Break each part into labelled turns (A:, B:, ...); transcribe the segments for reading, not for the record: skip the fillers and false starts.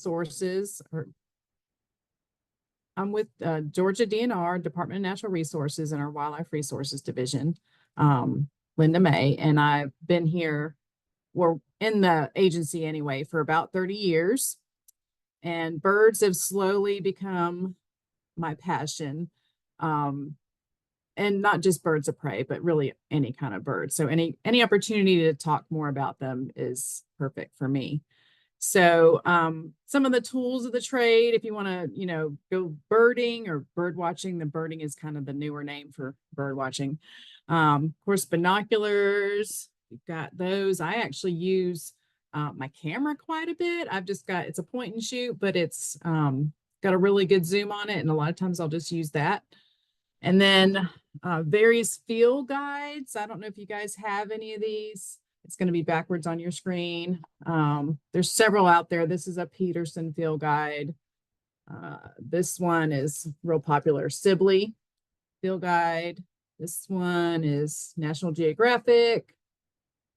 A: Resources, or I'm with Georgia DNR, Department of Natural Resources, and our Wildlife Resources Division, Linda May, and I've been here, we're in the agency anyway, for about 30 years. And birds have slowly become my passion. And not just birds of prey, but really any kind of bird. So any opportunity to talk more about them is perfect for me. So some of the tools of the trade, if you want to, go birding or bird watching, the birding is kind of the newer name for bird watching. Of course, binoculars, we've got those. I actually use my camera quite a bit. It's a point and shoot, but it's got a really good zoom on it. And a lot of times I'll just use that. And then various field guides. I don't know if you guys have any of these. It's going to be backwards on your screen. There's several out there. This is a Peterson field guide. This one is real popular, Sibley field guide. This one is National Geographic.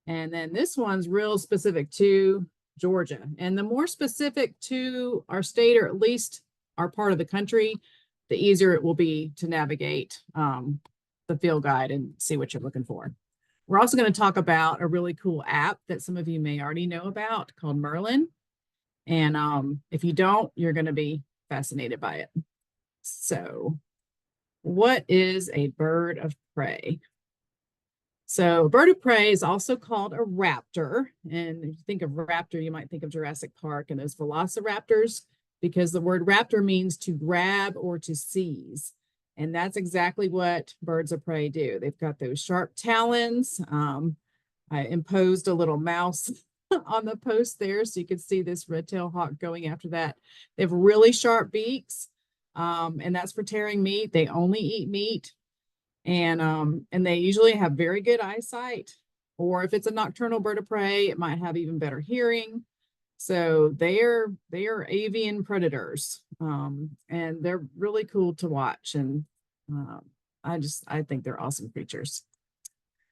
A: And then this one's real specific to Georgia. And the more specific to our state, or at least our part of the country, the easier it will be to navigate the field guide and see what you're looking for. We're also going to talk about a really cool app that some of you may already know about called Merlin. And if you don't, you're going to be fascinated by it. So what is a bird of prey? So a bird of prey is also called a raptor. And if you think of raptor, you might think of Jurassic Park and those velociraptors, because the word raptor means to grab or to seize. And that's exactly what birds of prey do. They've got those sharp talons. I imposed a little mouse on the post there so you could see this red-tailed hawk going after that. They have really sharp beaks, and that's for tearing meat. They only eat meat, and they usually have very good eyesight. Or if it's a nocturnal bird of prey, it might have even better hearing. So they are avian predators, and they're really cool to watch. And I think they're awesome creatures.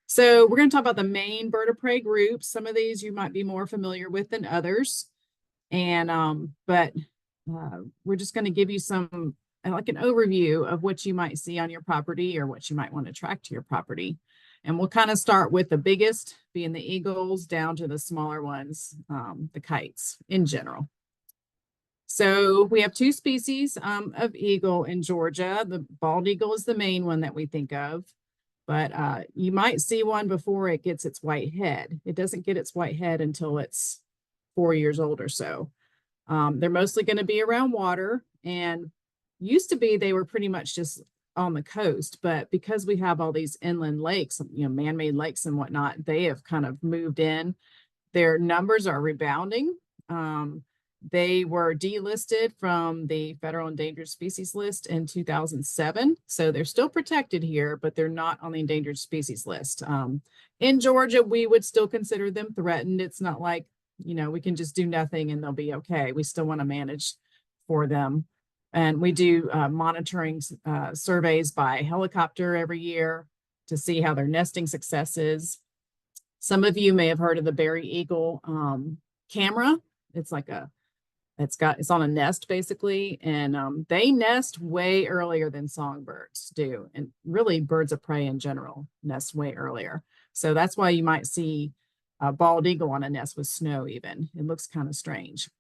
A: So we're going to talk about the main bird of prey groups. Some of these you might be more familiar with than others. And but we're just going to give you some, like an overview of what you might see on your property or what you might want to attract to your property. And we'll kind of start with the biggest, being the eagles, down to the smaller ones, the kites in general. So we have two species of eagle in Georgia. The bald eagle is the main one that we think of, but you might see one before it gets its white head. It doesn't get its white head until it's 4 years old or so. They're mostly going to be around water, and used to be they were pretty much just on the coast, but because we have all these inland lakes, man-made lakes and whatnot, they have kind of moved in. Their numbers are rebounding. They were delisted from the federal endangered species list in 2007. So they're still protected here, but they're not on the endangered species list. In Georgia, we would still consider them threatened. It's not like, we can just do nothing and they'll be okay. We still want to manage for them. And we do monitoring surveys by helicopter every year to see how their nesting success is. Some of you may have heard of the Berry Eagle camera. It's on a nest basically, and they nest way earlier than songbirds do. And really birds of prey in general nest way earlier. So that's why you might see a bald eagle on a nest with snow even. It looks kind of strange.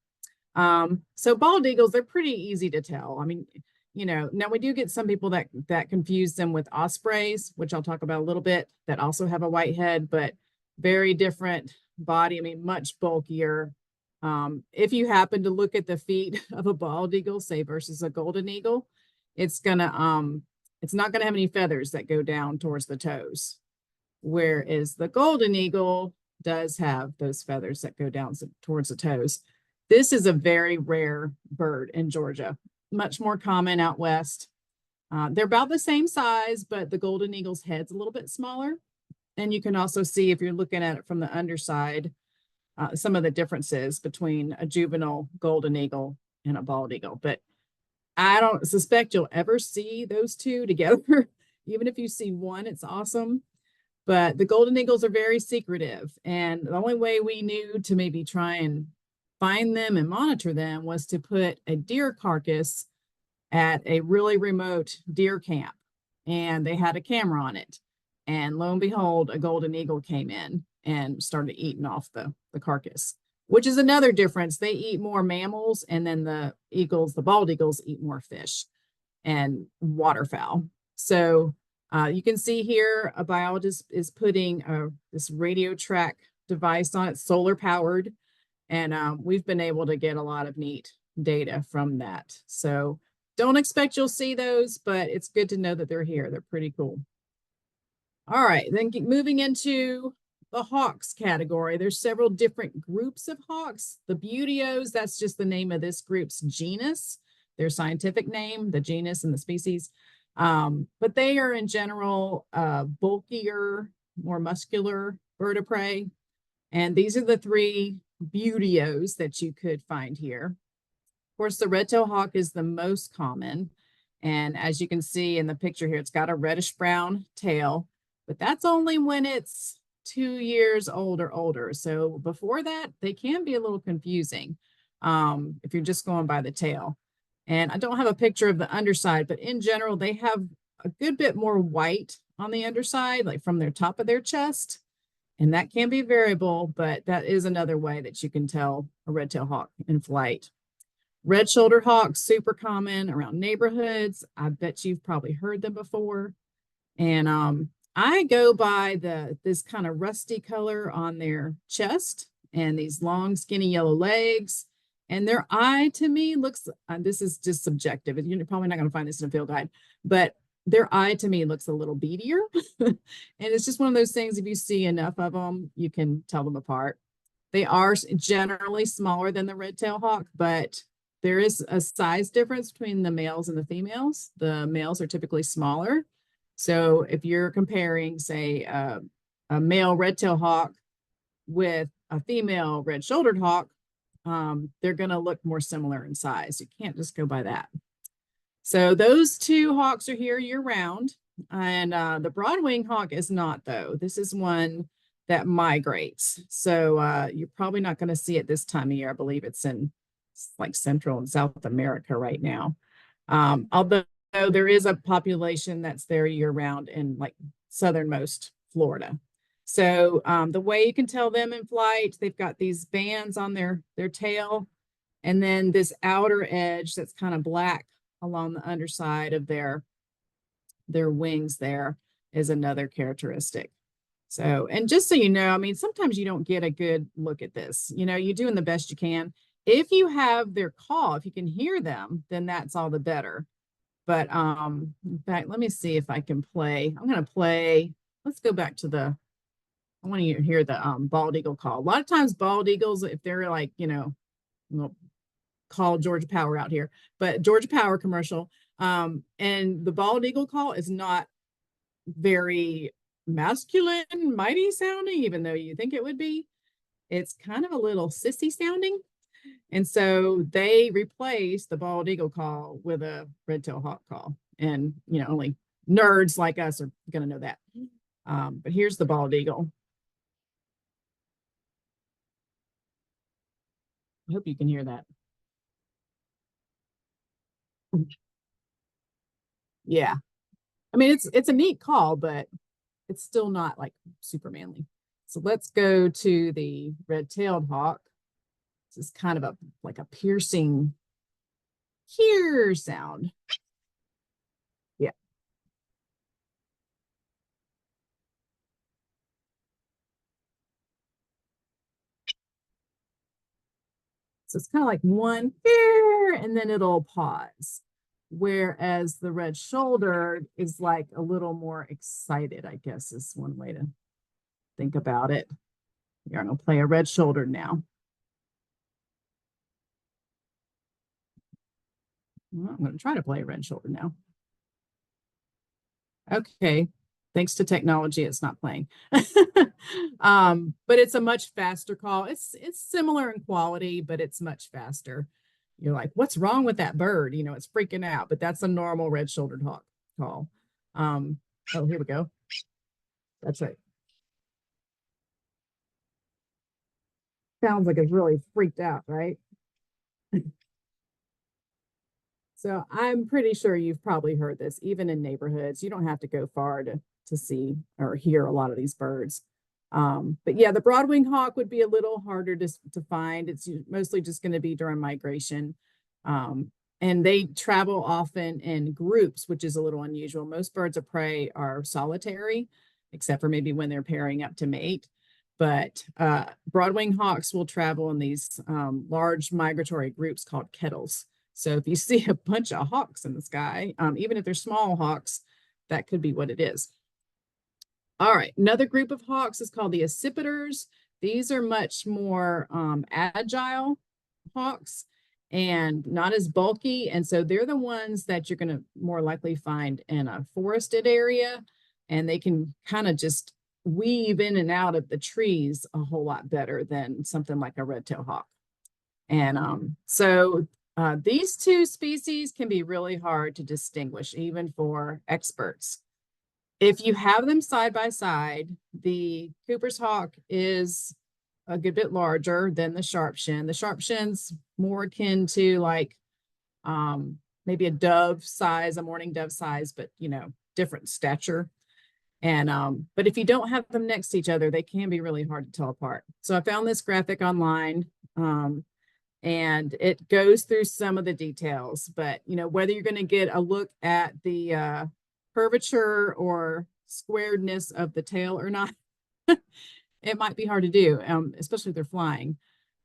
A: So bald eagles, they're pretty easy to tell. I mean, now we do get some people that confuse them with ospreys, which I'll talk about a little bit, that also have a white head, but very different body. I mean, much bulkier. If you happen to look at the feet of a bald eagle, say versus a golden eagle, it's not gonna have any feathers that go down towards the toes. Whereas the golden eagle does have those feathers that go down towards the toes. This is a very rare bird in Georgia, much more common out west. They're about the same size, but the golden eagle's head's a little bit smaller. And you can also see, if you're looking at it from the underside, some of the differences between a juvenile golden eagle and a bald eagle. But I don't suspect you'll ever see those two together. Even if you see one, it's awesome. But the golden eagles are very secretive. And the only way we knew to maybe try and find them and monitor them was to put a deer carcass at a really remote deer camp, and they had a camera on it. And lo and behold, a golden eagle came in and started eating off the carcass, which is another difference. They eat more mammals, and then the eagles, the bald eagles, eat more fish and waterfowl. So you can see here a biologist is putting this radio track device on it, solar powered, and we've been able to get a lot of neat data from that. So don't expect you'll see those, but it's good to know that they're here. They're pretty cool. All right, then moving into the hawks category. There's several different groups of hawks. The buteos, that's just the name of this group's genus, their scientific name, the genus and the species. But they are in general bulkier, more muscular bird of prey. And these are the three buteos that you could find here. Of course, the red-tailed hawk is the most common. And as you can see in the picture here, it's got a reddish brown tail, but that's only when it's 2 years old or older. So before that, they can be a little confusing if you're just going by the tail. And I don't have a picture of the underside, but in general, they have a good bit more white on the underside, like from their top of their chest. And that can be variable, but that is another way that you can tell a red-tailed hawk in flight. Red-shouldered hawks, super common around neighborhoods. I bet you've probably heard them before. And I go by this kind of rusty color on their chest and these long, skinny yellow legs. And their eye to me looks, this is just subjective. You're probably not going to find this in a field guide, but their eye to me looks a little beadier. And it's just one of those things, if you see enough of them, you can tell them apart. They are generally smaller than the red-tailed hawk, but there is a size difference between the males and the females. The males are typically smaller. So if you're comparing, say, a male red-tailed hawk with a female red-shouldered hawk, they're going to look more similar in size. You can't just go by that. So those two hawks are here year-round, and the broad-winged hawk is not, though. This is one that migrates. So you're probably not going to see it this time of year. I believe it's in like Central and South America right now. Although there is a population that's there year-round in like southernmost Florida. So the way you can tell them in flight, they've got these bands on their tail, and then this outer edge that's kind of black along the underside of their wings there is another characteristic. So, and just so you know, I mean, sometimes you don't get a good look at this. You know, you're doing the best you can. If you have their call, if you can hear them, then that's all the better. But in fact, let me see if I can play. I'm going to play. Let's go back to I want you to hear the bald eagle call. A lot of times bald eagles, if they're like, you know, we'll call Georgia Power out here, but Georgia Power commercial. And the bald eagle call is not very masculine, mighty sounding, even though you think it would be. It's kind of a little sissy sounding. And so they replaced the bald eagle call with a red-tailed hawk call. And, you know, only nerds like us are going to know that. But here's the bald eagle. I hope you can hear that. Yeah. I mean, it's a neat call, but it's still not like super manly. So let's go to the red-tailed hawk. This is kind of like a piercing here sound. Yeah. So it's kind of like one here, and then it'll pause. Whereas the red shoulder is like a little more excited, I guess is one way to think about it. You're going to play a red shoulder now. Well, I'm going to try to play a red shoulder now. Okay. Thanks to technology, it's not playing. But it's a much faster call. It's similar in quality, but it's much faster. You're like, what's wrong with that bird? You know, it's freaking out, but that's a normal red-shouldered hawk call. Oh, here we go. That's right. sounds like it's really freaked out, right? So I'm pretty sure you've probably heard this, even in neighborhoods. You don't have to go far to see or hear a lot of these birds. But yeah, the broadwing hawk would be a little harder to find. It's mostly just going to be during migration. Um, and they travel often in groups, which is a little unusual. Most birds of prey are solitary, except for maybe when they're pairing up to mate. But broadwing hawks will travel in these large migratory groups called kettles. So if you see a bunch of hawks in the sky, even if they're small hawks, that could be what it is. All right, another group of hawks is called the accipiters. These are much more agile hawks and not as bulky. And so they're the ones that you're going to more likely find in a forested area. And they can kind of just weave in and out of the trees a whole lot better than something like a red-tailed hawk. And these two species can be really hard to distinguish, even for experts. If you have them side by side, the Cooper's hawk is a good bit larger than the sharp-shin. The sharp-shin's more akin to like maybe a dove size, a mourning dove size, but different stature. And but if you don't have them next to each other, they can be really hard to tell apart. So I found this graphic online. And it goes through some of the details, but whether you're going to get a look at the curvature or squaredness of the tail or not, it might be hard to do, especially if they're flying.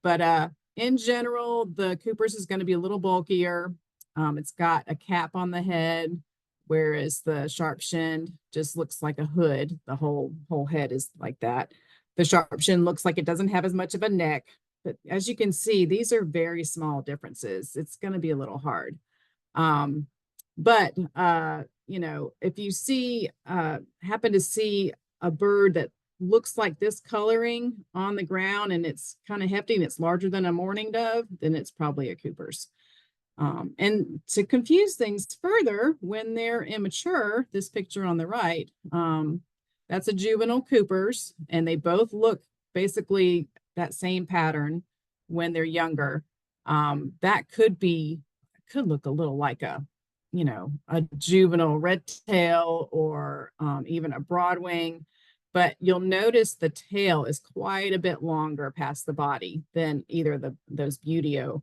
A: But in general, the Cooper's is going to be a little bulkier. It's got a cap on the head, whereas the sharp-shinned just looks like a hood. The whole head is like that. The sharp-shin looks like it doesn't have as much of a neck. But as you can see, these are very small differences. It's going to be a little hard. But if you happen to see a bird that looks like this coloring on the ground and it's kind of hefty and it's larger than a mourning dove, then it's probably a Cooper's. And to confuse things further, when they're immature, this picture on the right, that's a juvenile Cooper's, and they both look basically that same pattern when they're younger. That could look a little like a juvenile red tail or even a broadwing, but you'll notice the tail is quite a bit longer past the body than either those Buteo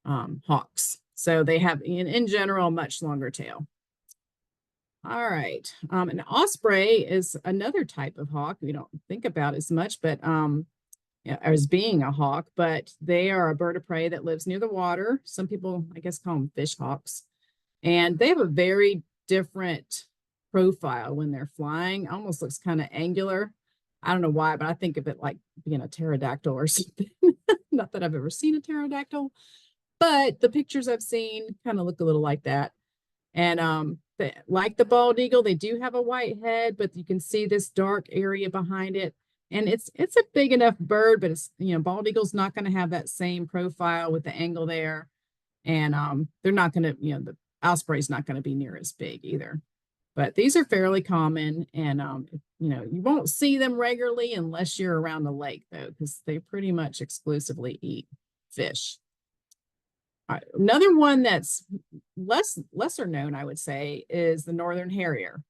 A: hawks. So they have, in general, a much longer tail. All right. An osprey is another type of hawk we don't think about as much, but as being a hawk, but they are a bird of prey that lives near the water. Some people, I guess, call them fish hawks. And they have a very different profile when they're flying. Almost looks kind of angular. I don't know why, but I think of it like being a pterodactyl or something. Not that I've ever seen a pterodactyl, but the pictures I've seen kind of look a little like that. And like the bald eagle, they do have a white head, but you can see this dark area behind it. And it's a big enough bird, but it's, bald eagle's not going to have that same profile with the angle there. And they're not going to, the osprey's not going to be near as big either. But these are fairly common, and you won't see them regularly unless you're around the lake, though, because they pretty much exclusively eat fish. All right, another one that's lesser known, I would say, is the northern harrier.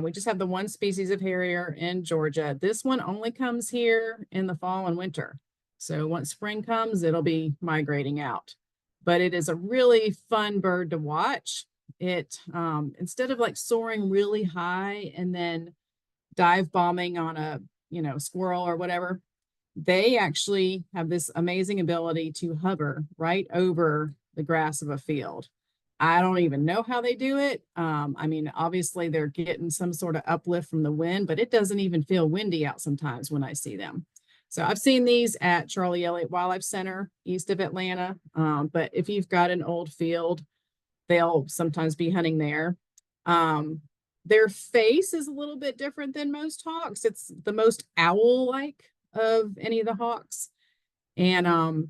A: We just have the one species of harrier in Georgia. This one only comes here in the fall and winter. So once spring comes, it'll be migrating out. But it is a really fun bird to watch. It instead of like soaring really high and then dive bombing on a squirrel or whatever, they actually have this amazing ability to hover right over the grass of a field. I don't even know how they do it. I mean, obviously they're getting some sort of uplift from the wind, but it doesn't even feel windy out sometimes when I see them. So I've seen these at Charlie Elliott Wildlife Center east of Atlanta. But if you've got an old field, they'll sometimes be hunting there. Their face is a little bit different than most hawks. It's the most owl-like of any of the hawks. And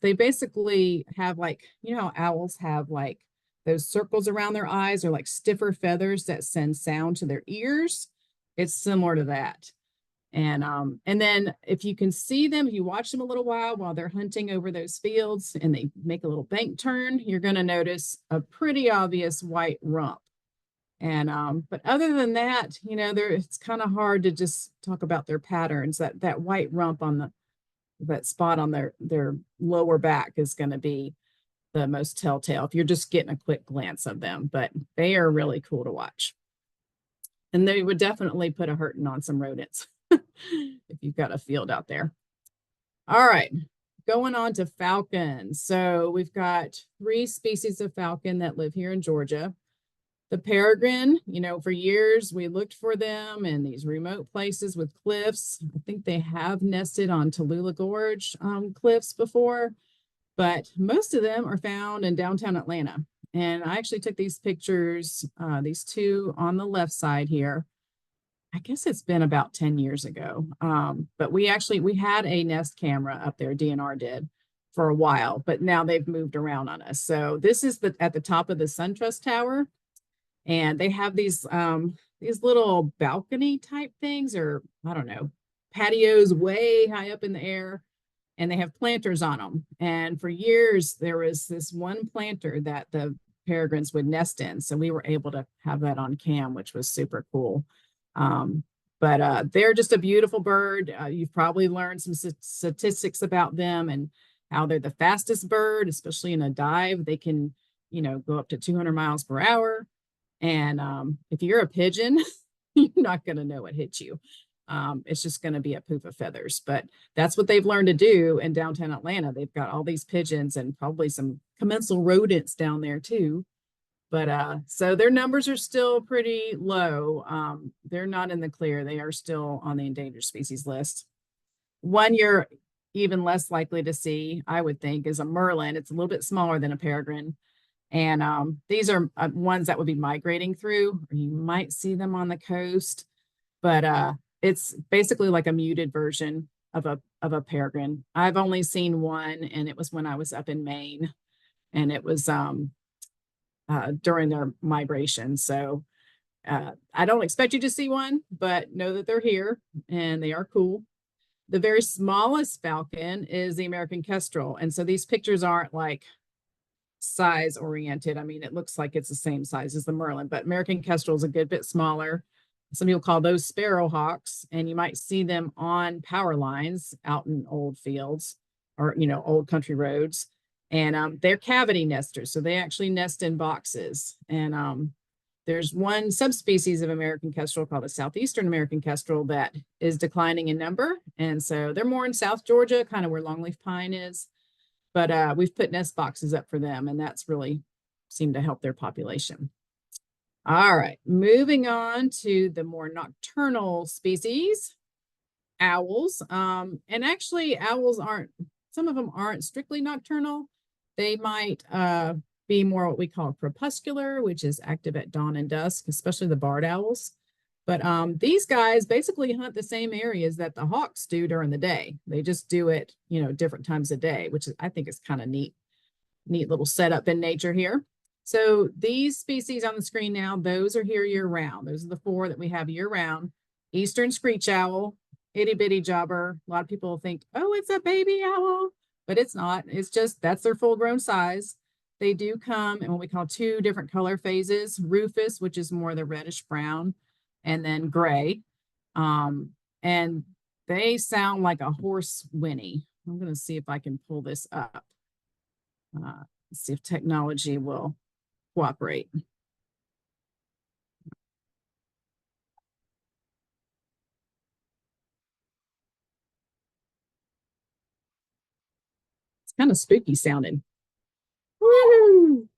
A: they basically have like, how owls have like those circles around their eyes or like stiffer feathers that send sound to their ears. It's similar to that. And then if you can see them, if you watch them a little while they're hunting over those fields and they make a little bank turn, you're going to notice a pretty obvious white rump. And but other than that, there it's kind of hard to just talk about their patterns. That white rump on that spot on their lower back is going to be the most telltale if you're just getting a quick glance of them. But they are really cool to watch. And they would definitely put a hurting on some rodents if you've got a field out there. All right, going on to falcons. So we've got 3 species of falcon that live here in Georgia. The peregrine, for years we looked for them in these remote places with cliffs. I think they have nested on Tallulah Gorge cliffs before, but most of them are found in downtown Atlanta. And I actually took these pictures, these 2 on the left side here. I guess it's been about 10 years ago. But we had a Nest camera up there, DNR did, for a while, but now they've moved around on us. So this is at the top of the SunTrust Tower. And they have these little balcony type things, or I don't know, patios way high up in the air. And they have planters on them. And for years, there was this one planter that the peregrines would nest in. So we were able to have that on cam, which was super cool. But they're just a beautiful bird. You've probably learned some statistics about them and how they're the fastest bird, especially in a dive. They can, go up to 200 miles per hour. And if you're a pigeon, you're not going to know what hit you. It's just going to be a poof of feathers. But that's what they've learned to do in downtown Atlanta. They've got all these pigeons and probably some commensal rodents down there too. But so their numbers are still pretty low. They're not in the clear. They are still on the endangered species list. One you're even less likely to see, I would think, is a merlin. It's a little bit smaller than a peregrine. And these are ones that would be migrating through, or you might see them on the coast. But it's basically like a muted version of a peregrine. I've only seen one, and it was when I was up in Maine, and it was during their migration. So I don't expect you to see one, but know that they're here and they are cool. The very smallest falcon is the American kestrel. And so these pictures aren't like size oriented. I mean, it looks like it's the same size as the merlin, but American kestrel is a good bit smaller. Some people call those sparrowhawks, and you might see them on power lines out in old fields or, old country roads. And they're cavity nesters. So they actually nest in boxes. And there's one subspecies of American kestrel called the Southeastern American kestrel that is declining in number. And so they're more in South Georgia, kind of where longleaf pine is. But we've put nest boxes up for them, and that's really seemed to help their population. All right, moving on to the more nocturnal species, owls. And actually, owls some of them aren't strictly nocturnal. They might be more what we call crepuscular, which is active at dawn and dusk, especially the barred owls. But these guys basically hunt the same areas that the hawks do during the day. They just do it, different times of day, which I think is kind of neat little setup in nature here. So these species on the screen now, those are here year round. Those are the 4 that we have year round. Eastern screech owl, itty bitty jobber. A lot of people think, oh, it's a baby owl, but it's not. It's just, that's their full grown size. They do come in what we call 2 different color phases, rufous, which is more the reddish brown, and then gray. And they sound like a horse whinny. I'm going to see if I can pull this up. Let's see if technology will cooperate. It's kind of spooky sounding. Woo!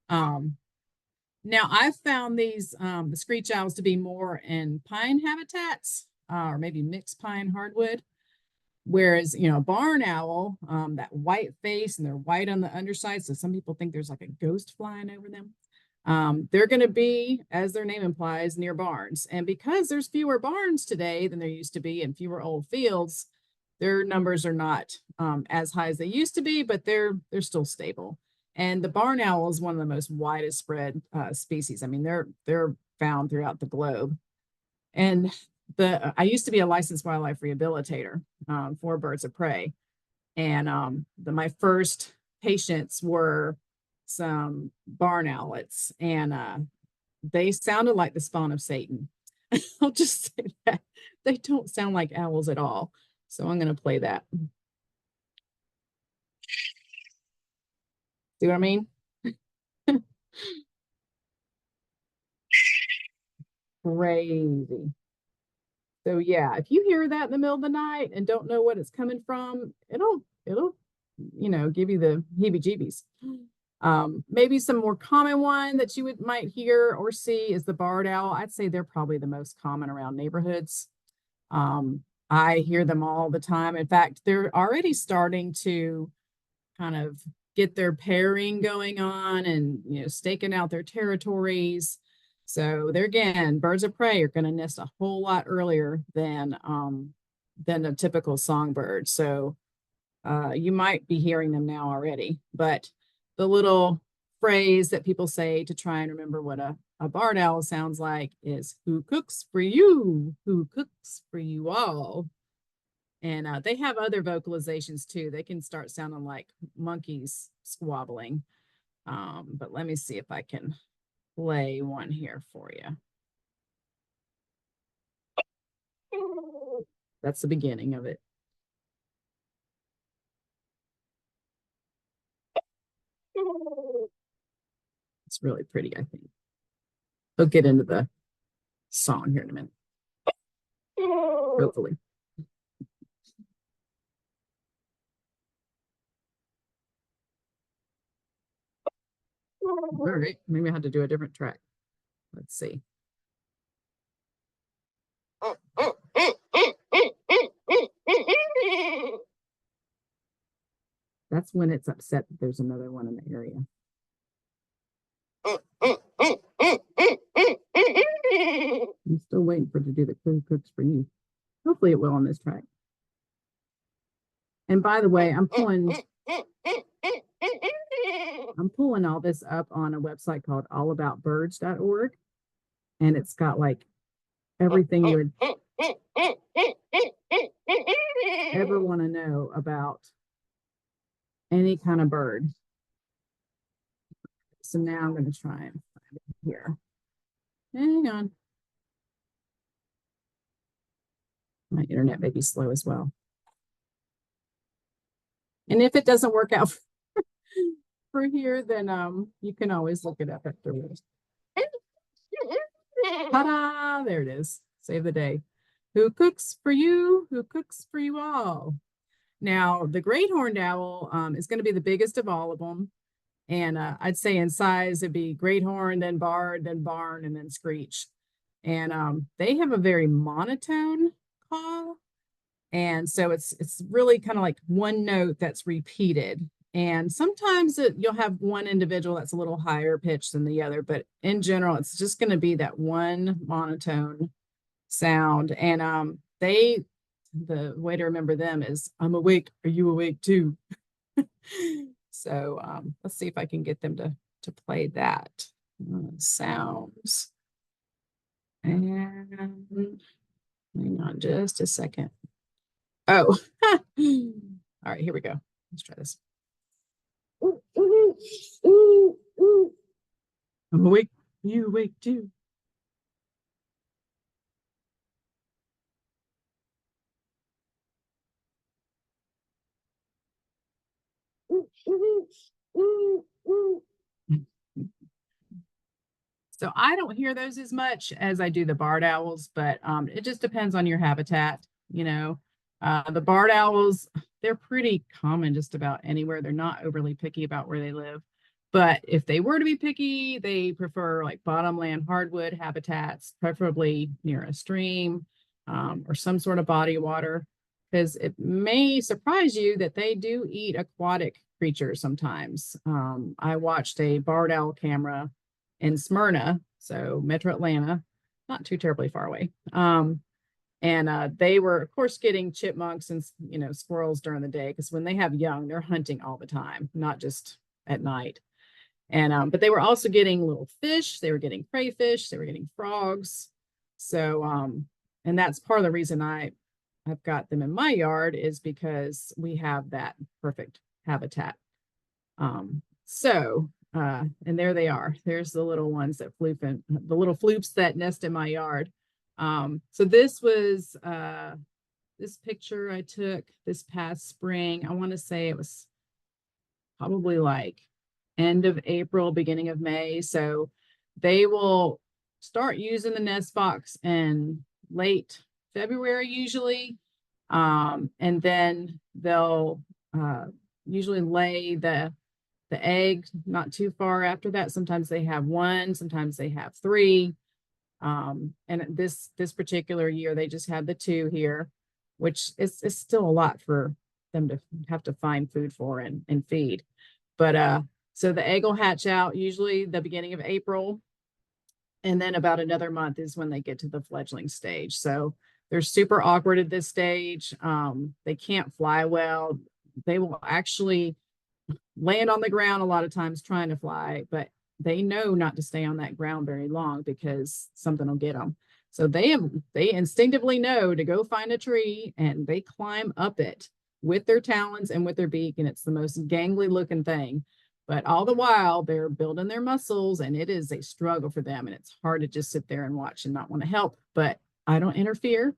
A: Now I've found these the screech owls to be more in pine habitats, or maybe mixed pine hardwood. Whereas, a barn owl, that white face and they're white on the underside. So some people think there's like a ghost flying over them. They're going to be, as their name implies, near barns. And because there's fewer barns today than there used to be and fewer old fields, their numbers are not as high as they used to be, but they're still stable. And the barn owl is one of the most widest spread species. I mean, they're found throughout the globe. And I used to be a licensed wildlife rehabilitator for birds of prey. And my first patients were some barn owlets, and they sounded like the spawn of Satan. I'll just say that. They don't sound like owls at all. So I'm going to play that. See what I mean? Crazy. So yeah, if you hear that in the middle of the night and don't know what it's coming from, it'll give you the heebie-jeebies. Maybe some more common one that you might hear or see is the barred owl. I'd say they're probably the most common around neighborhoods. I hear them all the time. In fact, they're already starting to kind of get their pairing going on and staking out their territories. So there again, birds of prey are going to nest a whole lot earlier than a typical songbird. So you might be hearing them now already, but the little phrase that people say to try and remember what a barred owl sounds like is "Who cooks for you? Who cooks for you all?" And they have other vocalizations too. They can start sounding like monkeys squabbling. But let me see if I can play one here for you. That's the beginning of it. It's really pretty, I think. We'll get into the song here in a minute. Hopefully. All right, maybe I had to do a different track. Let's see. That's when it's upset that there's another one in the area. I'm still waiting for it to do the Who Cooks for You. Hopefully it will on this track. And by the way, I'm pulling all this up on a website called allaboutbirds.org. And it's got like everything you would ever want to know about any kind of bird. So now I'm going to try and find it here. Hang on. My internet may be slow as well. And if it doesn't work out for here, then you can always look it up afterwards. Ta-da! There it is. Save the day. Who cooks for you? Who cooks for you all? Now, the great horned owl is going to be the biggest of all of them. And I'd say in size, it'd be great horn, then barred, then barn, and then screech. And they have a very monotone call. And so it's really kind of like one note that's repeated. And sometimes you'll have one individual that's a little higher pitched than the other, but in general, it's just going to be that one monotone sound. And the way to remember them is, I'm awake. Are you awake too? So let's see if I can get them to play that sounds. And hang on just a second. Oh, all right, here we go. Let's try this. I'm awake. You awake too. So I don't hear those as much as I do the barred owls, but it just depends on your habitat. The barred owls, they're pretty common just about anywhere. They're not overly picky about where they live. But if they were to be picky, they prefer like bottomland hardwood habitats, preferably near a stream or some sort of body of water, because it may surprise you that they do eat aquatic creatures sometimes. I watched a barred owl camera in Smyrna, so Metro Atlanta, not too terribly far away. And they were, of course, getting chipmunks and squirrels during the day, because when they have young, they're hunting all the time, not just at night. And but they were also getting little fish. They were getting crayfish. They were getting frogs. So and that's part of the reason I've got them in my yard, is because we have that perfect habitat. And there they are. There's the little ones that floop in, the little floops that nest in my yard. So this was this picture I took this past spring. I want to say it was probably like end of April, beginning of May. So they will start using the nest box in late February usually. And then they'll usually lay the egg not too far after that. Sometimes they have one, sometimes they have three. And this particular year, they just had the two here, which is still a lot for them to have to find food for and feed. But so the egg will hatch out usually the beginning of April. And then about another month is when they get to the fledgling stage. So they're super awkward at this stage. They can't fly well. They will actually land on the ground a lot of times trying to fly, but they know not to stay on that ground very long because something will get them. So they instinctively know to go find a tree, and they climb up it with their talons and with their beak, and it's the most gangly looking thing. But all the while they're building their muscles, and it is a struggle for them, and it's hard to just sit there and watch and not want to help. But I don't interfere.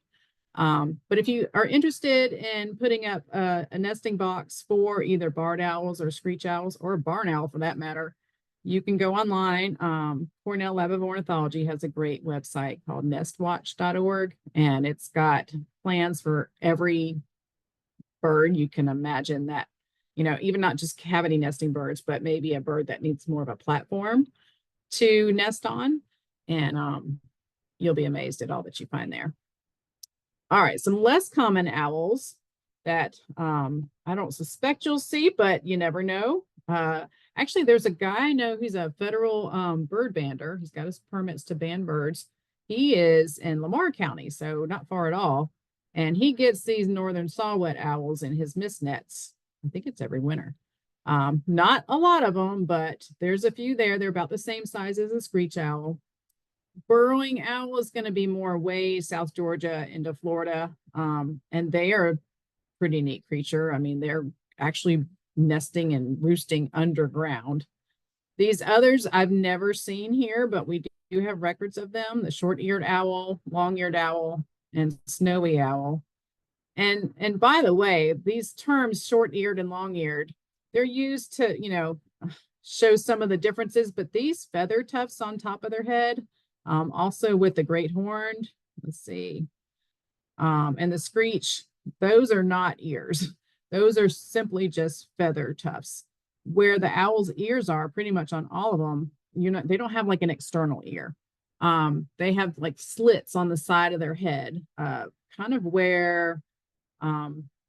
A: But if you are interested in putting up a nesting box for either barred owls or screech owls, or a barn owl for that matter, you can go online. Cornell Lab of Ornithology has a great website called nestwatch.org, and it's got plans for every bird you can imagine that, even not just cavity nesting birds, but maybe a bird that needs more of a platform to nest on. And you'll be amazed at all that you find there. All right, some less common owls that I don't suspect you'll see, but you never know. Actually, there's a guy I know who's a federal bird bander. He's got his permits to ban birds. He is in Lamar County, so not far at all. And he gets these northern saw-whet owls in his mist nets. I think it's every winter. Not a lot of them, but there's a few there. They're about the same size as a screech owl. Burrowing owl is going to be more way South Georgia into Florida. And they are a pretty neat creature. I mean, they're actually nesting and roosting underground. These others I've never seen here, but we do have records of them: the short-eared owl, long-eared owl, and snowy owl. And by the way, these terms short-eared and long-eared, they're used to, show some of the differences, but these feather tufts on top of their head, also with the great horned, let's see, and the screech, those are not ears. Those are simply just feather tufts. Where the owl's ears are, pretty much on all of them, they don't have like an external ear. They have like slits on the side of their head, kind of where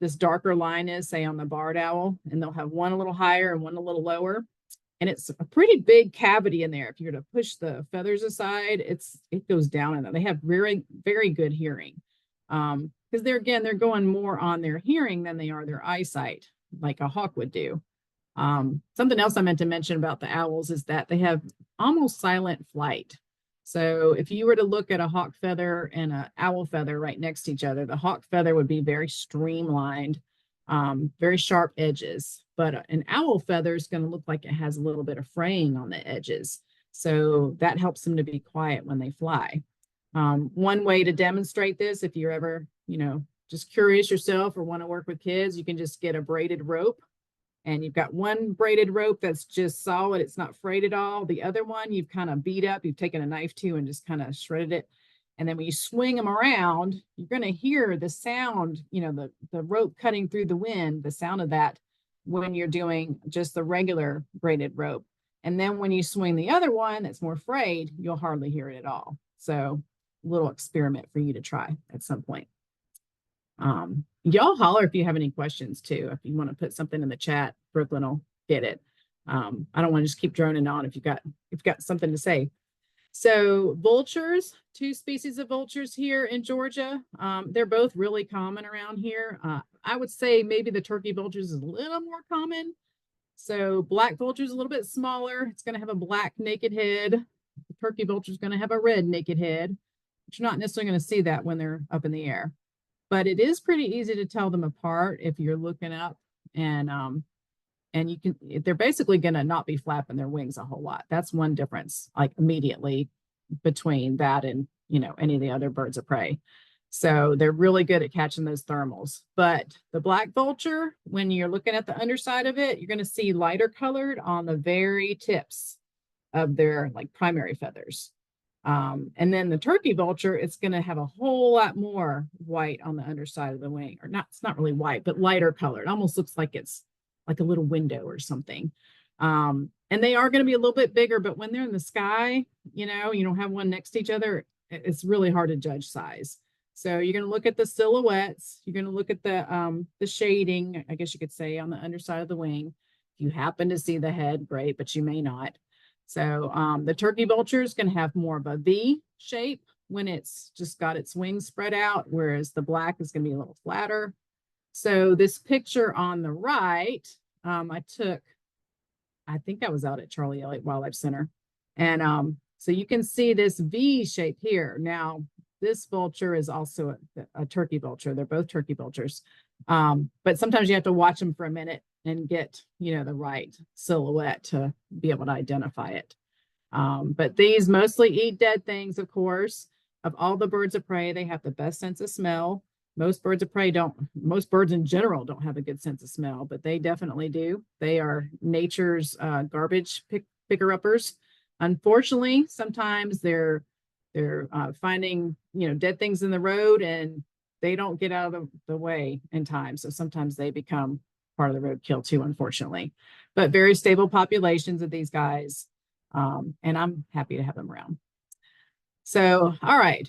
A: this darker line is, say on the barred owl, and they'll have one a little higher and one a little lower. And it's a pretty big cavity in there. If you're to push the feathers aside, it goes down in there. They have very, very good hearing. Because they're going more on their hearing than they are their eyesight, like a hawk would do. Something else I meant to mention about the owls is that they have almost silent flight. So if you were to look at a hawk feather and an owl feather right next to each other, the hawk feather would be very streamlined, very sharp edges. But an owl feather is going to look like it has a little bit of fraying on the edges. So that helps them to be quiet when they fly. One way to demonstrate this, if you're ever, just curious yourself or want to work with kids, you can just get a braided rope. And you've got one braided rope that's just solid. It's not frayed at all. The other one you've kind of beat up. You've taken a knife to and just kind of shredded it. And then when you swing them around, you're going to hear the sound, the rope cutting through the wind, the sound of that when you're doing just the regular braided rope. And then when you swing the other one that's more frayed, you'll hardly hear it at all. So a little experiment for you to try at some point. Y'all holler if you have any questions too. If you want to put something in the chat, Brooklyn will get it. I don't want to just keep droning on if you've got something to say. So vultures, two species of vultures here in Georgia. They're both really common around here. I would say maybe the turkey vultures is a little more common. So black vulture is a little bit smaller. It's going to have a black naked head. The turkey vulture is going to have a red naked head. but you're not necessarily going to see that when they're up in the air. But it is pretty easy to tell them apart if you're looking up, and you can, they're basically going to not be flapping their wings a whole lot. That's one difference, like immediately between that and, any of the other birds of prey. So they're really good at catching those thermals. But the black vulture, when you're looking at the underside of it, you're going to see lighter colored on the very tips of their like primary feathers. And then the turkey vulture, it's going to have a whole lot more white on the underside of the wing, or not, it's not really white, but lighter colored. It almost looks like it's like a little window or something. And they are going to be a little bit bigger, but when they're in the sky, you don't have one next to each other, it's really hard to judge size. So you're going to look at the silhouettes. You're going to look at the shading, I guess you could say, on the underside of the wing. If you happen to see the head, great, but you may not. So the turkey vulture is going to have more of a V shape when it's just got its wings spread out, whereas the black is going to be a little flatter. So this picture on the right, I think I was out at Charlie Elliott Wildlife Center. And so you can see this V shape here. Now, this vulture is also a turkey vulture. They're both turkey vultures. But sometimes you have to watch them for a minute and get, the right silhouette to be able to identify it. But these mostly eat dead things, of course. Of all the birds of prey, they have the best sense of smell. Most birds of prey don't, most birds in general don't have a good sense of smell, but they definitely do. They are nature's garbage picker-uppers. Unfortunately, sometimes they're finding, dead things in the road, and they don't get out of the way in time. So sometimes they become part of the roadkill too, unfortunately. But very stable populations of these guys. And I'm happy to have them around. So, all right,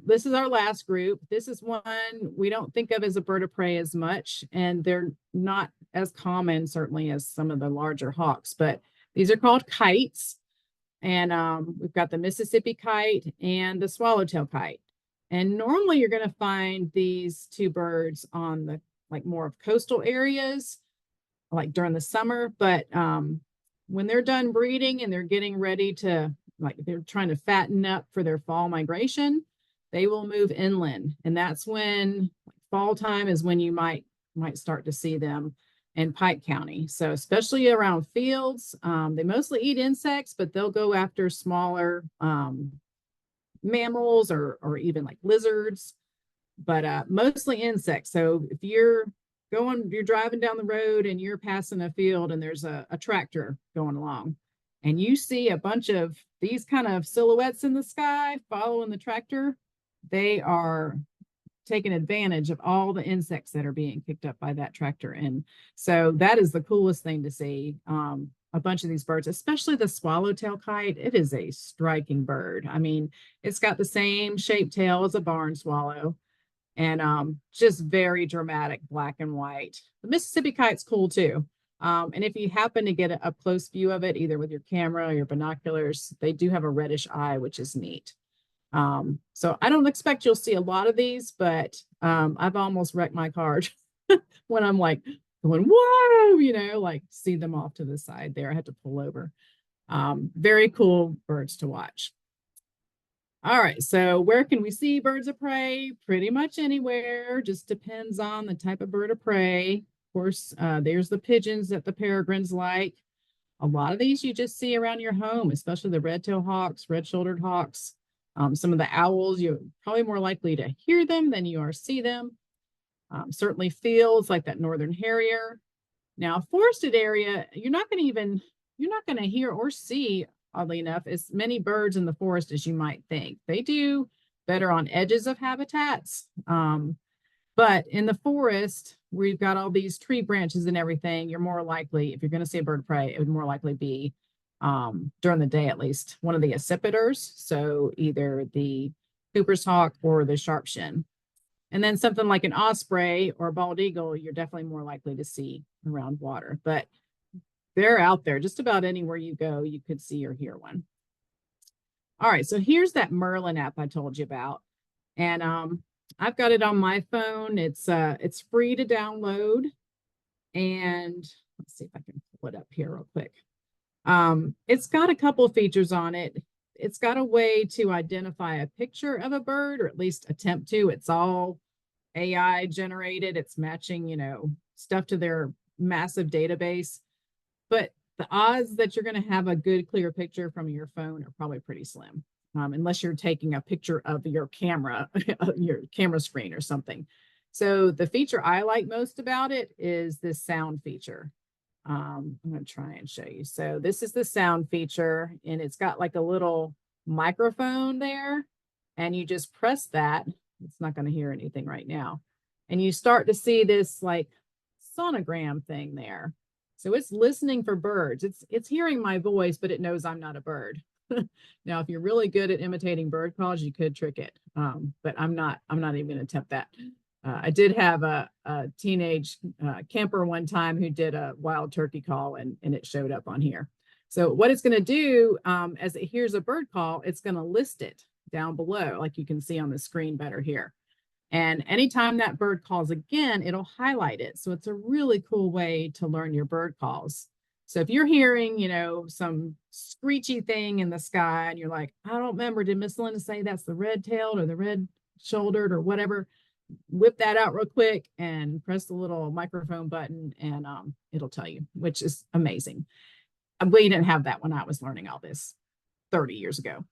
A: this is our last group. This is one we don't think of as a bird of prey as much, and they're not as common, certainly, as some of the larger hawks, but these are called kites. And we've got the Mississippi kite and the swallowtail kite. And normally you're going to find these two birds on the like more of coastal areas, like during the summer. But when they're done breeding and they're getting ready to, like they're trying to fatten up for their fall migration, they will move inland. And that's when fall time is when you might start to see them in Pike County. So especially around fields, they mostly eat insects, but they'll go after smaller mammals or even like lizards, but mostly insects. So if you're driving down the road and you're passing a field and there's a tractor going along and you see a bunch of these kind of silhouettes in the sky following the tractor, they are taking advantage of all the insects that are being picked up by that tractor. And so that is the coolest thing to see. A bunch of these birds, especially the swallowtail kite, it is a striking bird. I mean, it's got the same shaped tail as a barn swallow, and just very dramatic black and white. The Mississippi kite's cool too. And if you happen to get a up close view of it, either with your camera or your binoculars, they do have a reddish eye, which is neat. So I don't expect you'll see a lot of these, but I've almost wrecked my car when I'm like going, whoa, like see them off to the side there. I had to pull over. Very cool birds to watch. All right, so where can we see birds of prey? Pretty much anywhere, just depends on the type of bird of prey. Of course, there's the pigeons that the peregrines like. A lot of these you just see around your home, especially the red-tailed hawks, red-shouldered hawks. Some of the owls, you're probably more likely to hear them than you are see them. Certainly fields like that northern harrier. Now, forested area, you're not going to hear or see, oddly enough, as many birds in the forest as you might think. They do better on edges of habitats. But in the forest, where you've got all these tree branches and everything, you're more likely, if you're going to see a bird of prey, it would more likely be during the day, at least, one of the accipiters. So either the Cooper's hawk or the sharpshin. And then something like an osprey or a bald eagle, you're definitely more likely to see around water. But they're out there. Just about anywhere you go, you could see or hear one. All right, so here's that Merlin app I told you about. And I've got it on my phone. It's free to download. And let's see if I can pull it up here real quick. It's got a couple of features on it. it's got a way to identify a picture of a bird, or at least attempt to. It's all AI generated. It's matching, stuff to their massive database. But the odds that you're going to have a good, clear picture from your phone are probably pretty slim, unless you're taking a picture of your camera, your camera screen or something. So the feature I like most about it is this sound feature. I'm going to try and show you. So this is the sound feature, and it's got like a little microphone there, and you just press that. It's not going to hear anything right now. And you start to see this like sonogram thing there. So it's listening for birds. It's hearing my voice, but it knows I'm not a bird. Now, if you're really good at imitating bird calls, you could trick it. But I'm not even going to attempt that. I did have a teenage camper one time who did a wild turkey call, and it showed up on here. So what it's going to do, as it hears a bird call, it's going to list it down below, like you can see on the screen better here. And anytime that bird calls again, it'll highlight it. So it's a really cool way to learn your bird calls. So if you're hearing, some screechy thing in the sky and you're like, I don't remember, did Miss Linda say that's the red-tailed or the red-shouldered or whatever? Whip that out real quick and press the little microphone button, and it'll tell you, which is amazing. We didn't have that when I was learning all this 30 years ago.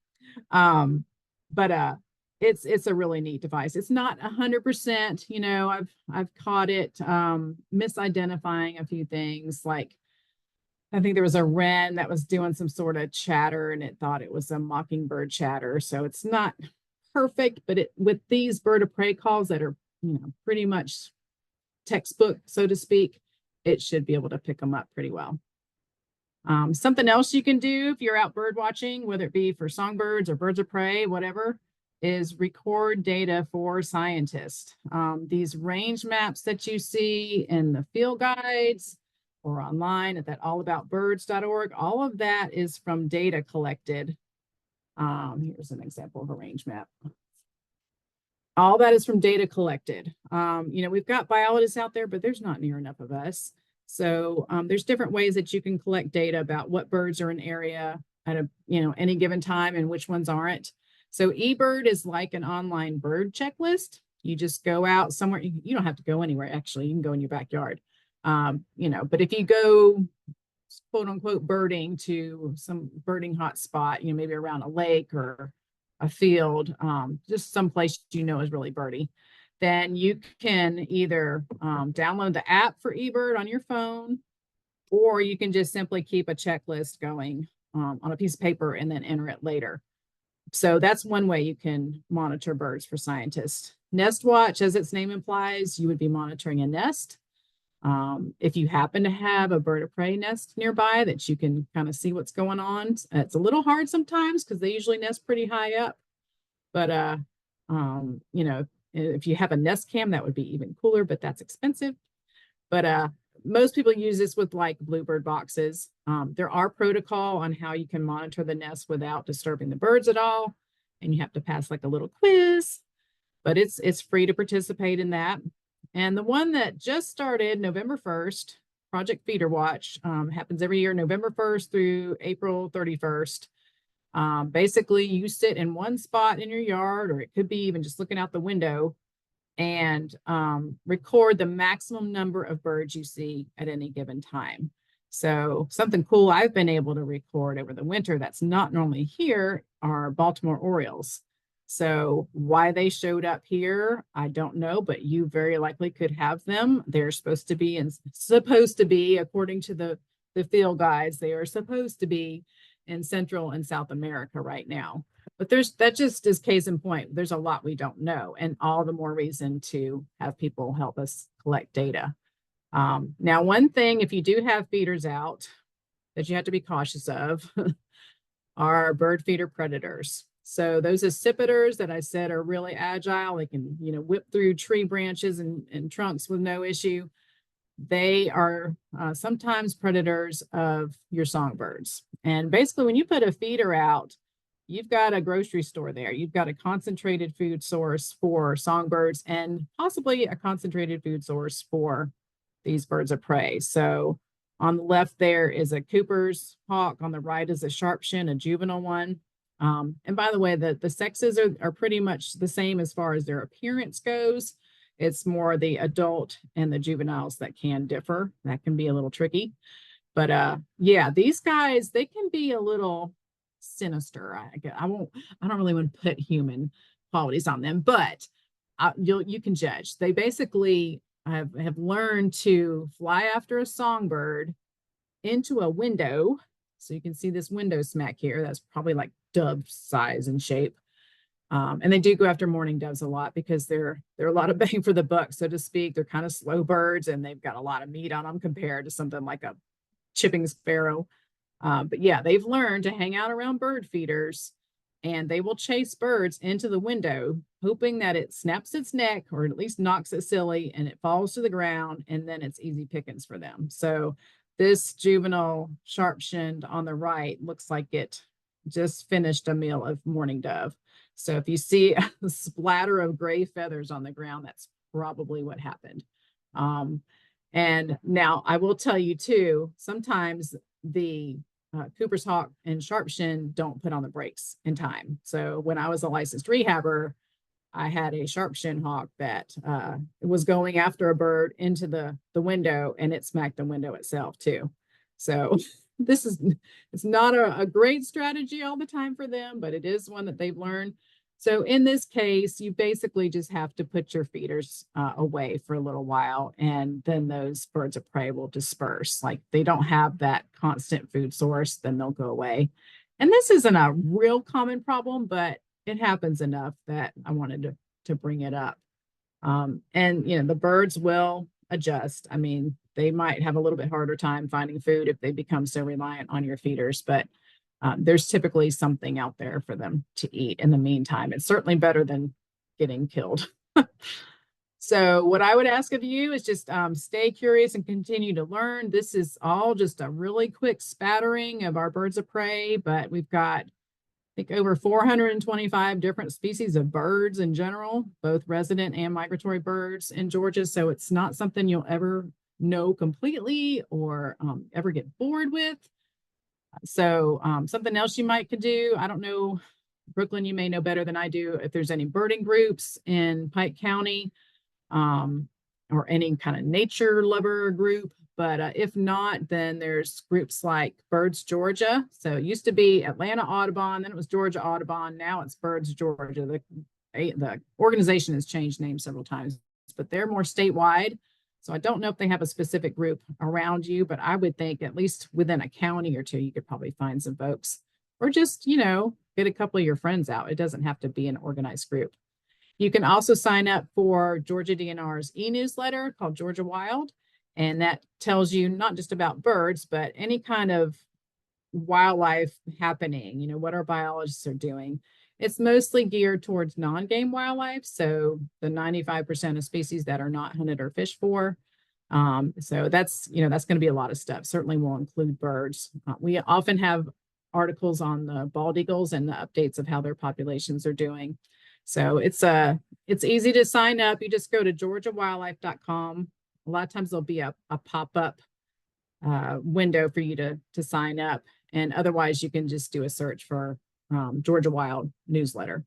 A: But it's a really neat device. It's not 100%, I've caught it misidentifying a few things. Like, I think there was a wren that was doing some sort of chatter and it thought it was a mockingbird chatter. So it's not perfect, but with these bird of prey calls that are, pretty much textbook, so to speak, it should be able to pick them up pretty well. Something else you can do if you're out bird watching, whether it be for songbirds or birds of prey, whatever, is record data for scientists. These range maps that you see in the field guides or online at that allaboutbirds.org, all of that is from data collected. Here's an example of a range map. All that is from data collected. We've got biologists out there, but there's not near enough of us. So there's different ways that you can collect data about what birds are in an area at any given time and which ones aren't. So eBird is like an online bird checklist. You just go out somewhere. You don't have to go anywhere. Actually, you can go in your backyard. But if you go, quote unquote, birding to some birding hot spot, maybe around a lake or a field, just someplace is really birdy, then you can either download the app for eBird on your phone, or you can just simply keep a checklist going on a piece of paper and then enter it later. So that's one way you can monitor birds for scientists. Nest watch, as its name implies, you would be monitoring a nest. If you happen to have a bird of prey nest nearby that you can kind of see what's going on, it's a little hard sometimes because they usually nest pretty high up. But, if you have a nest cam, that would be even cooler, but that's expensive. But most people use this with like bluebird boxes. There are protocol on how you can monitor the nest without disturbing the birds at all. And you have to pass like a little quiz, but it's free to participate in that. And the one that just started November 1st, Project Feeder Watch, happens every year, November 1st through April 31st. Basically, you sit in one spot in your yard, or it could be even just looking out the window, and record the maximum number of birds you see at any given time. So something cool I've been able to record over the winter that's not normally here are Baltimore Orioles. So why they showed up here, I don't know, but you very likely could have them. They're supposed to be, according to the field guides, they are supposed to be in Central and South America right now. But that just is case in point. There's a lot we don't know, and all the more reason to have people help us collect data. Now, one thing, if you do have feeders out that you have to be cautious of are bird feeder predators. So those accipiters that I said are really agile, they can, whip through tree branches and trunks with no issue. They are sometimes predators of your songbirds. And basically, when you put a feeder out, you've got a grocery store there. You've got a concentrated food source for songbirds and possibly a concentrated food source for these birds of prey. So on the left there is a Cooper's hawk. On the right is a sharp shin, a juvenile one. And by the way, the sexes are pretty much the same as far as their appearance goes. It's more the adult and the juveniles that can differ. That can be a little tricky. But yeah, these guys, they can be a little sinister. I don't really want to put human qualities on them, but you can judge. They basically have learned to fly after a songbird into a window. So you can see this window smack here. That's probably like dove size and shape. And they do go after mourning doves a lot because they're a lot of bang for the buck, so to speak. They're kind of slow birds and they've got a lot of meat on them compared to something like a chipping sparrow. But yeah, they've learned to hang out around bird feeders and they will chase birds into the window, hoping that it snaps its neck or at least knocks it silly and it falls to the ground, and then it's easy pickings for them. So this juvenile sharp-shinned on the right looks like it just finished a meal of mourning dove. So if you see a splatter of gray feathers on the ground, that's probably what happened. And now I will tell you too, sometimes the Cooper's hawk and sharpshin don't put on the brakes in time. So when I was a licensed rehabber, I had a sharpshin hawk that was going after a bird into the window, and it smacked the window itself too. So it's not a great strategy all the time for them, but it is one that they've learned. So in this case, you basically just have to put your feeders away for a little while, and then those birds of prey will disperse. Like they don't have that constant food source, then they'll go away. And this isn't a real common problem, but it happens enough that I wanted to bring it up. And the birds will adjust. I mean, they might have a little bit harder time finding food if they become so reliant on your feeders, but there's typically something out there for them to eat in the meantime. It's certainly better than getting killed. So what I would ask of you is just stay curious and continue to learn. This is all just a really quick spattering of our birds of prey, but we've got, I think, over 425 different species of birds in general, both resident and migratory birds in Georgia. So it's not something you'll ever know completely or ever get bored with. So something else you might could do, I don't know, Brooklyn, you may know better than I do if there's any birding groups in Pike County or any kind of nature lover group. But if not, then there's groups like Birds Georgia. So it used to be Atlanta Audubon, then it was Georgia Audubon. Now it's Birds Georgia. The organization has changed names several times, but they're more statewide. So I don't know if they have a specific group around you, but I would think at least within a county or two, you could probably find some folks, or just, get a couple of your friends out. It doesn't have to be an organized group. You can also sign up for Georgia DNR's e-newsletter called Georgia Wild. And that tells you not just about birds, but any kind of wildlife happening, what our biologists are doing. It's mostly geared towards non-game wildlife. So the 95% of species that are not hunted or fished for. So that's going to be a lot of stuff. Certainly will include birds. We often have articles on the bald eagles and the updates of how their populations are doing. So it's easy to sign up. You just go to georgiawildlife.com. A lot of times there'll be a pop-up window for you to sign up. And otherwise you can just do a search for Georgia Wild newsletter.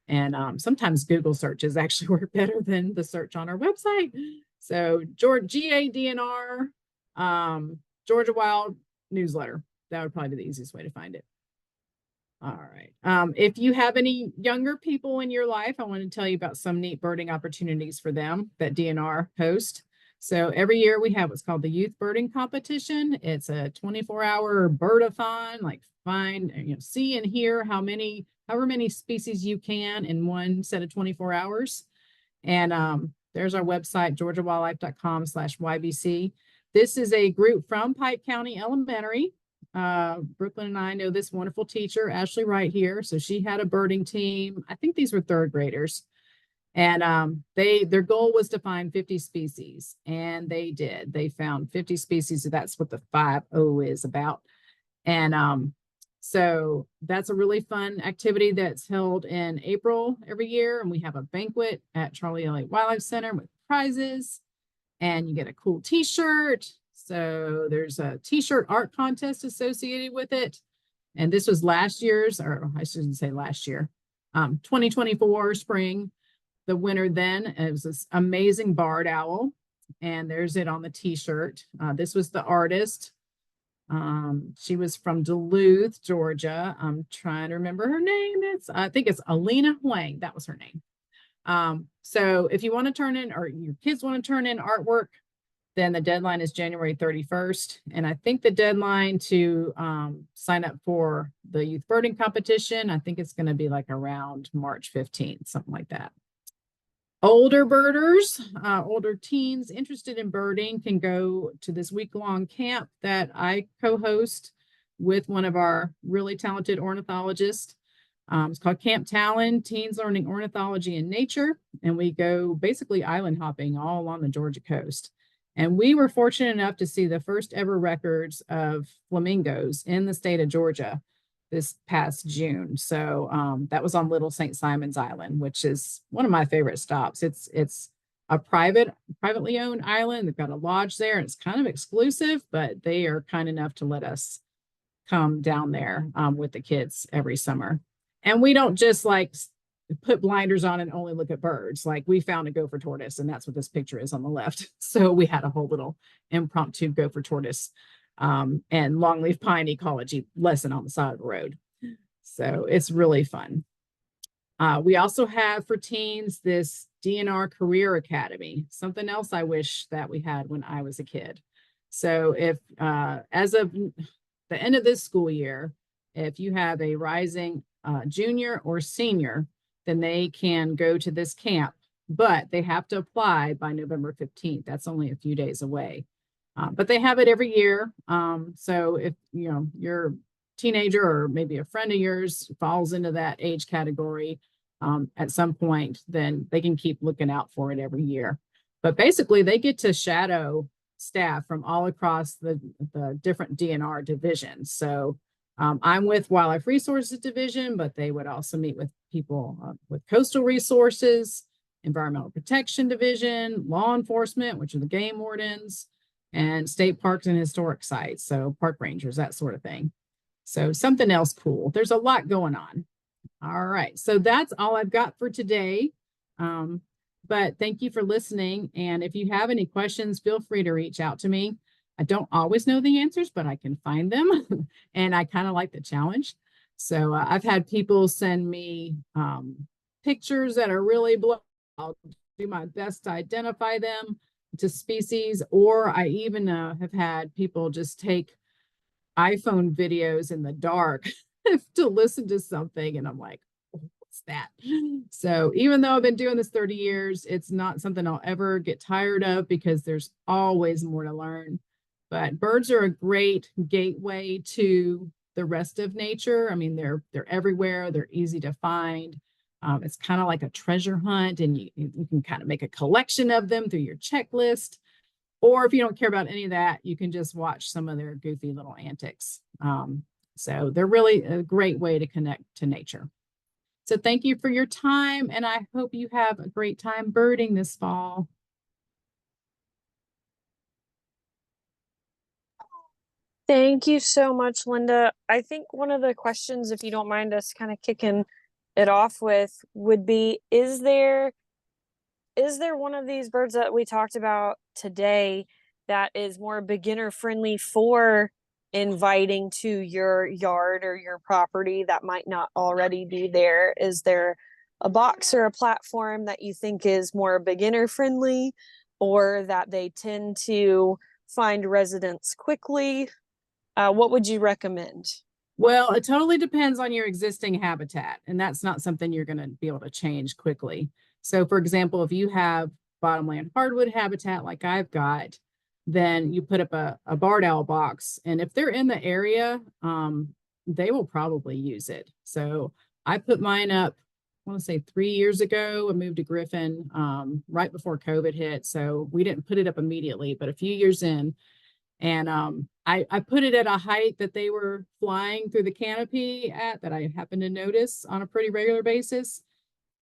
A: And sometimes Google searches actually work better than the search on our website. So GADNR, Georgia Wild newsletter. That would probably be the easiest way to find it. All right. If you have any younger people in your life, I want to tell you about some neat birding opportunities for them that DNR host. So every year we have what's called the Youth Birding Competition. It's a 24-hour birdathon, like find, see and hear however many species you can in one set of 24 hours. And there's our website, georgiawildlife.com/YBC. This is a group from Pike County Elementary. Brooklyn and I know this wonderful teacher, Ashley, right here. So she had a birding team. I think these were third graders. And their goal was to find 50 species, and they did. They found 50 species. So that's what the 5-0 is about. And so that's a really fun activity that's held in April every year. And we have a banquet at Charlie Elliott Wildlife Center with prizes, and you get a cool t-shirt. So there's a t-shirt art contest associated with it. And this was last year's, or I shouldn't say last year, 2024 spring. The winner then, it was this amazing barred owl, and there's it on the t-shirt. This was the artist. She was from Duluth, Georgia. I'm trying to remember her name. I think it's Alina Huang. That was her name. So if you want to turn in, or your kids want to turn in artwork, then the deadline is January 31st. And I think the deadline to sign up for the youth birding competition, I think it's going to be like around March 15th, something like that. Older birders, older teens interested in birding can go to this week-long camp that I co-host with one of our really talented ornithologists. It's called Camp Talon, Teens Learning Ornithology in Nature. And we go basically island hopping all along the Georgia coast. And we were fortunate enough to see the first ever records of flamingos in the state of Georgia this past June. So that was on Little St. Simon's Island, which is one of my favorite stops. It's a privately owned island. They've got a lodge there, and it's kind of exclusive, but they are kind enough to let us come down there with the kids every summer. And we don't just like put blinders on and only look at birds. Like, we found a gopher tortoise, and that's what this picture is on the left. So we had a whole little impromptu gopher tortoise and longleaf pine ecology lesson on the side of the road. So it's really fun. We also have for teens this DNR Career Academy, something else I wish that we had when I was a kid. So if as of the end of this school year, if you have a rising junior or senior, then they can go to this camp, but they have to apply by November 15th. That's only a few days away. But they have it every year. So if your teenager or maybe a friend of yours falls into that age category at some point, then they can keep looking out for it every year. But basically, they get to shadow staff from all across the different DNR divisions. So I'm with Wildlife Resources Division, but they would also meet with people with Coastal Resources, Environmental Protection Division, Law Enforcement, which are the game wardens, and state parks and historic sites, so park rangers, that sort of thing. So something else cool. There's a lot going on. All right, so that's all I've got for today. But thank you for listening. And if you have any questions, feel free to reach out to me. I don't always know the answers, but I can find them. And I kind of like the challenge. So I've had people send me pictures that are really blurry. I'll do my best to identify them to species, or I even have had people just take iPhone videos in the dark to listen to something, and I'm like, oh, what's that? So even though I've been doing this 30 years, it's not something I'll ever get tired of, because there's always more to learn. But birds are a great gateway to the rest of nature. I mean, they're everywhere. They're easy to find. It's kind of like a treasure hunt, and you can kind of make a collection of them through your checklist. Or if you don't care about any of that, you can just watch some of their goofy little antics. So they're really a great way to connect to nature. So thank you for your time, and I hope you have a great time birding this fall.
B: Thank you so much, Linda. I think one of the questions, if you don't mind us kind of kicking it off with, would be, is there one of these birds that we talked about today that is more beginner friendly for inviting to your yard or your property that might not already be there? Is there a box or a platform that you think is more beginner friendly, or that they tend to find residents quickly? What would you recommend?
A: Well, it totally depends on your existing habitat, and that's not something you're going to be able to change quickly. So for example, if you have bottomland hardwood habitat like I've got, then you put up a barred owl box, and if they're in the area, they will probably use it. So I put mine up, I want to say 3 years ago. I moved to Griffin right before COVID hit, so we didn't put it up immediately, but a few years in. And I put it at a height that they were flying through the canopy at, that I happened to notice on a pretty regular basis.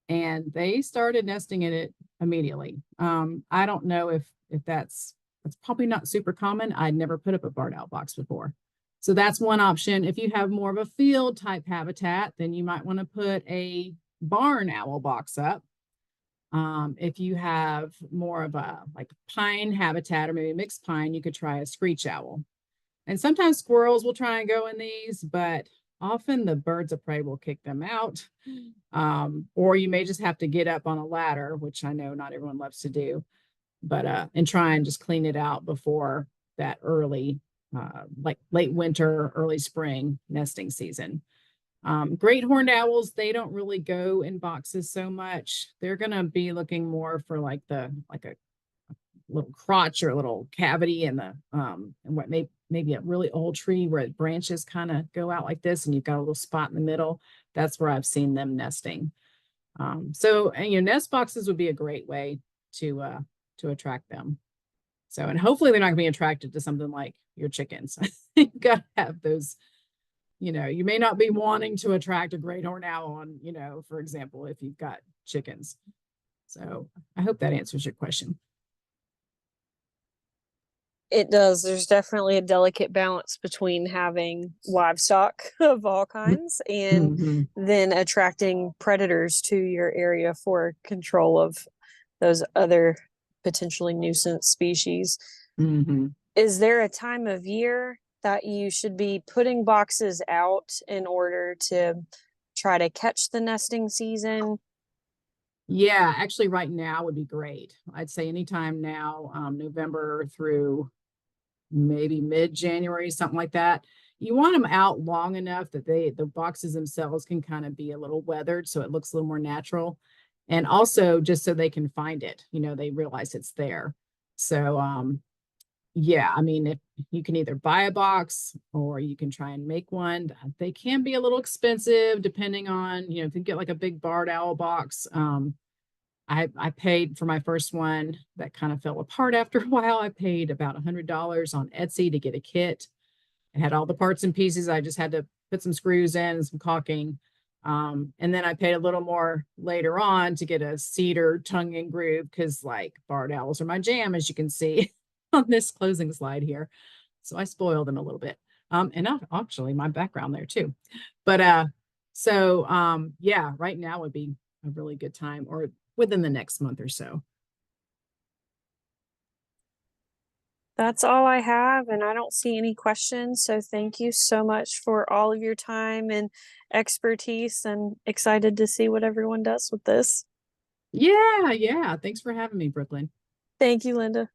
A: And they started nesting in it immediately. I don't know if that's probably not super common. I'd never put up a barred owl box before. So that's one option. If you have more of a field type habitat, then you might want to put a barn owl box up. If you have more of a like pine habitat or maybe mixed pine, you could try a screech owl. And sometimes squirrels will try and go in these, but often the birds of prey will kick them out. Or you may just have to get up on a ladder, which I know not everyone loves to do, but and try and just clean it out before that early, like late winter, early spring nesting season. Great horned owls, they don't really go in boxes so much. They're gonna be looking more for like a little crotch or a little cavity in the and what maybe a really old tree where branches kind of go out like this and you've got a little spot in the middle. That's where I've seen them nesting. So and nest boxes would be a great way to attract them. So and hopefully they're not gonna be attracted to something like your chickens. You gotta have those, you may not be wanting to attract a great horned owl on, for example, if you've got chickens. So I hope that answers your question.
B: It does. There's definitely a delicate balance between having livestock of all kinds and
A: Mm-hmm.
B: then attracting predators to your area for control of those other potentially nuisance species.
A: Mm-hmm.
B: Is there a time of year that you should be putting boxes out in order to try to catch the nesting season?
A: Yeah, actually, right now would be great. I'd say anytime now, November through maybe mid-January, something like that. You want them out long enough that the boxes themselves can kind of be a little weathered so it looks a little more natural. And also just so they can find it, they realize it's there. So yeah, I mean, if you can either buy a box or you can try and make one. They can be a little expensive depending on, if you get like a big barred owl box. I paid for my first one that kind of fell apart after a while. I paid about $100 on Etsy to get a kit. It had all the parts and pieces. I just had to put some screws in and some caulking. And then I paid a little more later on to get a cedar tongue and groove because like barred owls are my jam, as you can see on this closing slide here. So I spoiled them a little bit. And actually my background there too. But yeah, right now would be a really good time or within the next month or so.
B: That's all I have, and I don't see any questions. So thank you so much for all of your time and expertise, and excited to see what everyone does with this.
A: Yeah, yeah. Thanks for having me, Brooklyn.
B: Thank you, Linda.